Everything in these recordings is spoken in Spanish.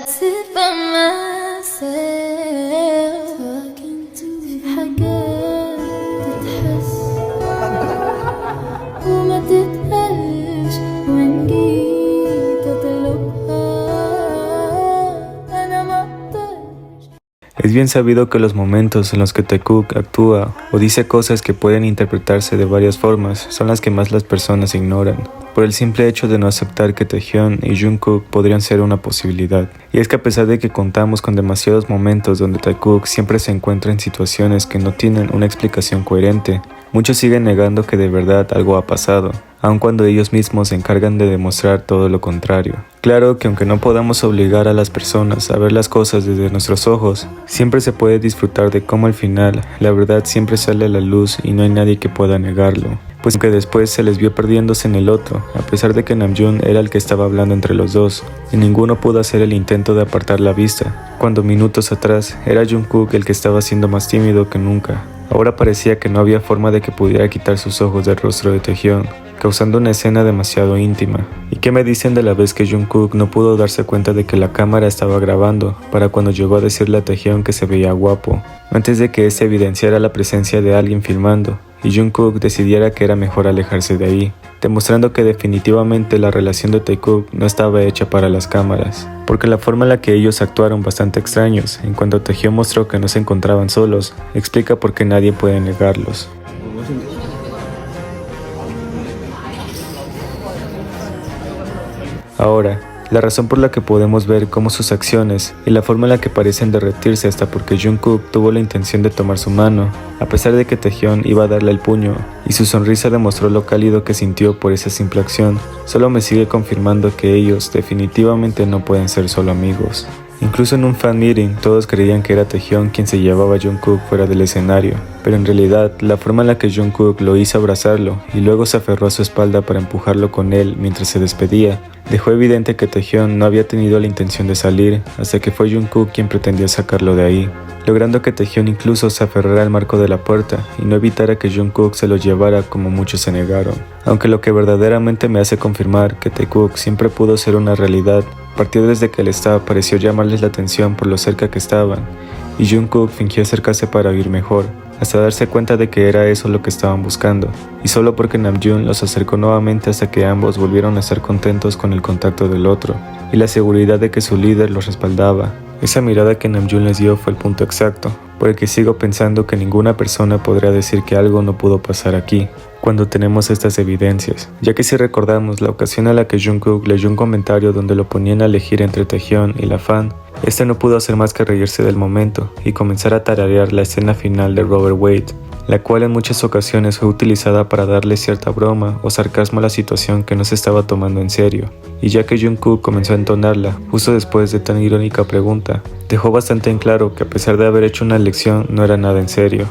sit by myself talking to حاجات تتحس وما تتقالش وإن جيت أطلبها أنا ما أقدرش. Es bien sabido que los momentos en los que Taekook actúa o dice cosas que pueden interpretarse de varias formas son las que más las personas ignoran, por el simple hecho de no aceptar que Taehyun y Jungkook podrían ser una posibilidad. Y es que a pesar de que contamos con demasiados momentos donde Taekook siempre se encuentra en situaciones que no tienen una explicación coherente, muchos siguen negando que de verdad algo ha pasado, aun cuando ellos mismos se encargan de demostrar todo lo contrario. Claro que aunque no podamos obligar a las personas a ver las cosas desde nuestros ojos, siempre se puede disfrutar de cómo al final la verdad siempre sale a la luz y no hay nadie que pueda negarlo. Pues que después se les vio perdiéndose en el otro, a pesar de que Namjoon era el que estaba hablando entre los dos, y ninguno pudo hacer el intento de apartar la vista, cuando minutos atrás era Jungkook el que estaba siendo más tímido que nunca. Ahora parecía que no había forma de que pudiera quitar sus ojos del rostro de Taehyun, causando una escena demasiado íntima. ¿Y qué me dicen de la vez que Jungkook no pudo darse cuenta de que la cámara estaba grabando para cuando llegó a decirle a Taehyun que se veía guapo, antes de que ese evidenciara la presencia de alguien filmando, y Jungkook decidiera que era mejor alejarse de ahí, demostrando que definitivamente la relación de Taekook no estaba hecha para las cámaras, porque la forma en la que ellos actuaron bastante extraños en cuanto Taehyun mostró que no se encontraban solos, explica por qué nadie puede negarlos. Ahora, la razón por la que podemos ver cómo sus acciones y la forma en la que parecen derretirse hasta porque Jungkook tuvo la intención de tomar su mano, a pesar de que Taehyun iba a darle el puño, y su sonrisa demostró lo cálido que sintió por esa simple acción, solo me sigue confirmando que ellos definitivamente no pueden ser solo amigos. Incluso en un fan meeting todos creían que era Taehyun quien se llevaba a Jungkook fuera del escenario, pero en realidad la forma en la que Jungkook lo hizo abrazarlo y luego se aferró a su espalda para empujarlo con él mientras se despedía, dejó evidente que Taehyun no había tenido la intención de salir hasta que fue Jungkook quien pretendió sacarlo de ahí, logrando que Taehyun incluso se aferrara al marco de la puerta y no evitara que Jungkook se lo llevara como muchos se negaron. Aunque lo que verdaderamente me hace confirmar que Taekook siempre pudo ser una realidad partió desde que el staff pareció llamarles la atención por lo cerca que estaban, y Jungkook fingió acercarse para oír mejor, hasta darse cuenta de que era eso lo que estaban buscando, y solo porque Namjoon los acercó nuevamente hasta que ambos volvieron a estar contentos con el contacto del otro, y la seguridad de que su líder los respaldaba. Esa mirada que Namjoon les dio fue el punto exacto, por el que sigo pensando que ninguna persona podría decir que algo no pudo pasar aquí, cuando tenemos estas evidencias, ya que si recordamos la ocasión a la que Jungkook leyó un comentario donde lo ponían a elegir entre Taehyun y la fan, este no pudo hacer más que reírse del momento y comenzar a tararear la escena final de Robert Wade, la cual en muchas ocasiones fue utilizada para darle cierta broma o sarcasmo a la situación que no se estaba tomando en serio, y ya que Jungkook comenzó a entonarla justo después de tan irónica pregunta, dejó bastante en claro que a pesar de haber hecho una elección no era nada en serio.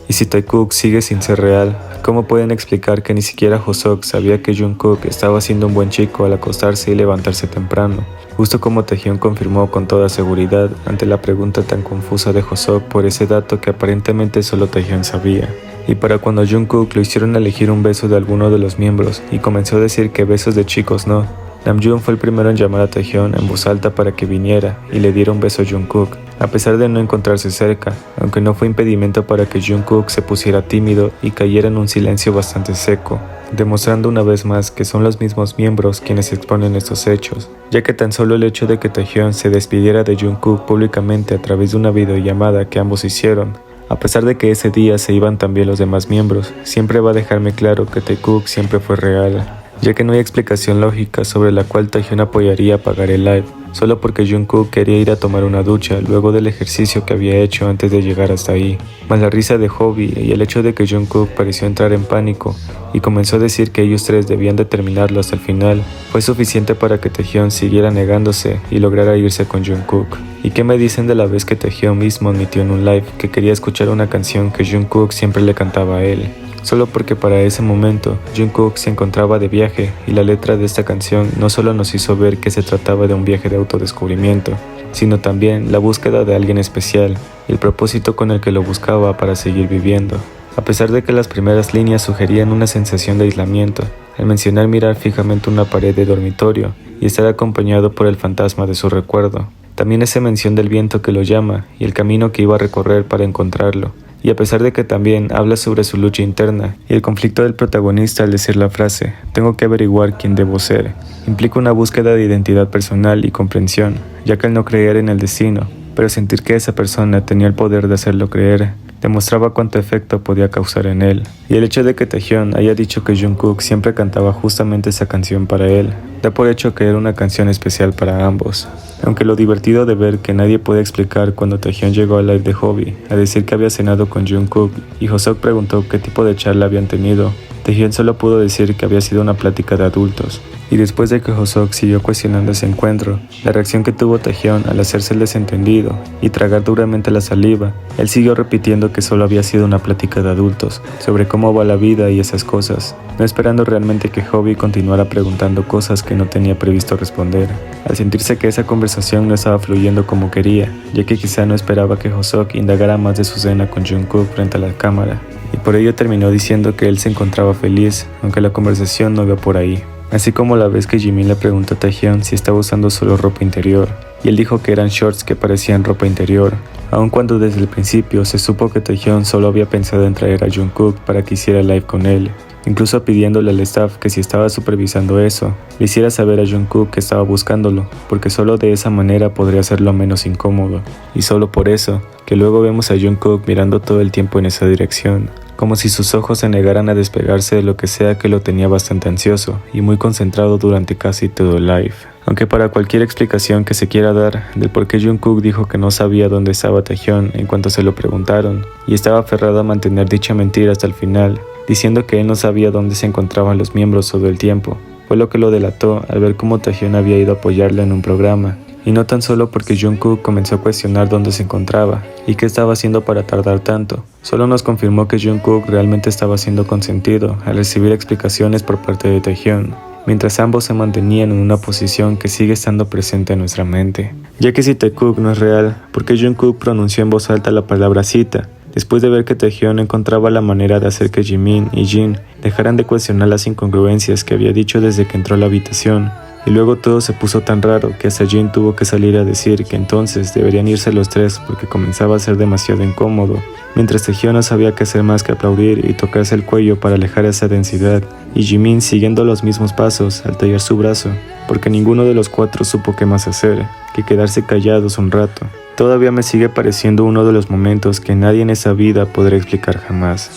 Y si Taekook sigue sin ser real, ¿cómo pueden explicar que ni siquiera Hoseok sabía que Jungkook estaba siendo un buen chico al acostarse y levantarse temprano? Justo como Taehyun confirmó con toda seguridad ante la pregunta tan confusa de Hoseok por ese dato que aparentemente solo Taehyun sabía. Y para cuando Jungkook lo hicieron elegir un beso de alguno de los miembros y comenzó a decir que besos de chicos no, Namjoon fue el primero en llamar a Taehyun en voz alta para que viniera y le diera un beso a Jungkook, a pesar de no encontrarse cerca, aunque no fue impedimento para que Jungkook se pusiera tímido y cayera en un silencio bastante seco, demostrando una vez más que son los mismos miembros quienes exponen estos hechos, ya que tan solo el hecho de que Taehyun se despidiera de Jungkook públicamente a través de una videollamada que ambos hicieron, a pesar de que ese día se iban también los demás miembros, siempre va a dejarme claro que Taekook siempre fue real, ya que no hay explicación lógica sobre la cual Taehyun apoyaría pagar el live, solo porque Jungkook quería ir a tomar una ducha luego del ejercicio que había hecho antes de llegar hasta ahí, más la risa de Hobi y el hecho de que Jungkook pareció entrar en pánico y comenzó a decir que ellos tres debían de terminarlo hasta el final, fue suficiente para que Taehyun siguiera negándose y lograra irse con Jungkook. ¿Y qué me dicen de la vez que Taehyun mismo admitió en un live que quería escuchar una canción que Jungkook siempre le cantaba a él? solo porque para ese momento Jungkook se encontraba de viaje y la letra de esta canción no solo nos hizo ver que se trataba de un viaje de autodescubrimiento, sino también la búsqueda de alguien especial y el propósito con el que lo buscaba para seguir viviendo. A pesar de que las primeras líneas sugerían una sensación de aislamiento, al mencionar mirar fijamente una pared de dormitorio y estar acompañado por el fantasma de su recuerdo, también hace mención del viento que lo llama y el camino que iba a recorrer para encontrarlo. Y a pesar de que también habla sobre su lucha interna y el conflicto del protagonista al decir la frase «tengo que averiguar quién debo ser», implica una búsqueda de identidad personal y comprensión, ya que al no creer en el destino, pero sentir que esa persona tenía el poder de hacerlo creer, demostraba cuánto efecto podía causar en él. Y el hecho de que Taehyun haya dicho que Jungkook siempre cantaba justamente esa canción para él, da por hecho que era una canción especial para ambos. Aunque lo divertido de ver que nadie puede explicar cuando Taehyun llegó al live de Hobby a decir que había cenado con Jungkook y Hoseok preguntó qué tipo de charla habían tenido, Taehyun solo pudo decir que había sido una plática de adultos. Y después de que Hoseok siguió cuestionando ese encuentro, la reacción que tuvo Taehyun al hacerse el desentendido y tragar duramente la saliva, él siguió repitiendo que solo había sido una plática de adultos, sobre cómo va la vida y esas cosas, no esperando realmente que Hobby continuara preguntando cosas que no tenía previsto responder, al sentirse que esa conversación no estaba fluyendo como quería, ya que quizá no esperaba que Hoseok indagara más de su cena con Jungkook frente a la cámara, y por ello terminó diciendo que él se encontraba feliz, aunque la conversación no iba por ahí. Así como la vez que Jimin le preguntó a Taehyun si estaba usando solo ropa interior, y él dijo que eran shorts que parecían ropa interior, aun cuando desde el principio se supo que Taehyun solo había pensado en traer a Jungkook para que hiciera live con él, incluso pidiéndole al staff que si estaba supervisando eso, le hiciera saber a Jungkook que estaba buscándolo, porque solo de esa manera podría hacerlo menos incómodo, y solo por eso, que luego vemos a Jungkook mirando todo el tiempo en esa dirección, como si sus ojos se negaran a despegarse de lo que sea que lo tenía bastante ansioso y muy concentrado durante casi todo el live. Aunque para cualquier explicación que se quiera dar del por qué Jungkook dijo que no sabía dónde estaba Taehyun en cuanto se lo preguntaron, y estaba aferrado a mantener dicha mentira hasta el final, diciendo que él no sabía dónde se encontraban los miembros todo el tiempo, fue lo que lo delató al ver cómo Taehyun había ido a apoyarlo en un programa. Y no tan solo porque Jungkook comenzó a cuestionar dónde se encontraba y qué estaba haciendo para tardar tanto, solo nos confirmó que Jungkook realmente estaba siendo consentido al recibir explicaciones por parte de Taehyun, mientras ambos se mantenían en una posición que sigue estando presente en nuestra mente. Ya que si Taekook no es real, ¿por qué Jungkook pronunció en voz alta la palabra cita? Después de ver que Taehyun encontraba la manera de hacer que Jimin y Jin dejaran de cuestionar las incongruencias que había dicho desde que entró a la habitación. Y luego todo se puso tan raro que hasta Jin tuvo que salir a decir que entonces deberían irse los tres porque comenzaba a ser demasiado incómodo, mientras Taehyun no sabía qué hacer más que aplaudir y tocarse el cuello para alejar esa densidad, y Jimin siguiendo los mismos pasos al tallar su brazo, porque ninguno de los cuatro supo qué más hacer que quedarse callados un rato. Todavía me sigue pareciendo uno de los momentos que nadie en esa vida podrá explicar jamás.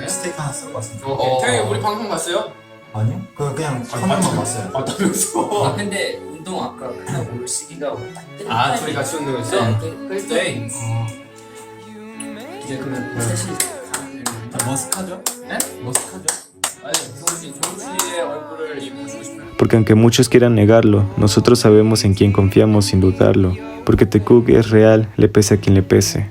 스테이크 하나 쓰고 왔습니다. 형님 우리 방송 봤어요? 아니요? 그냥 화면만 봤어요. 어떠면서? 근데 운동 아까 그냥 올 시기가 아 둘이 같이 운동했어? 네. 이제 그러면 셋이 머스카죠? 네? 머스카죠? 아니 종씨의 얼굴을 보시고 싶어요. Porque aunque muchos quieran negarlo, nosotros sabemos en quién confiamos sin dudarlo, porque Taekook es real, le pese a quien le pese.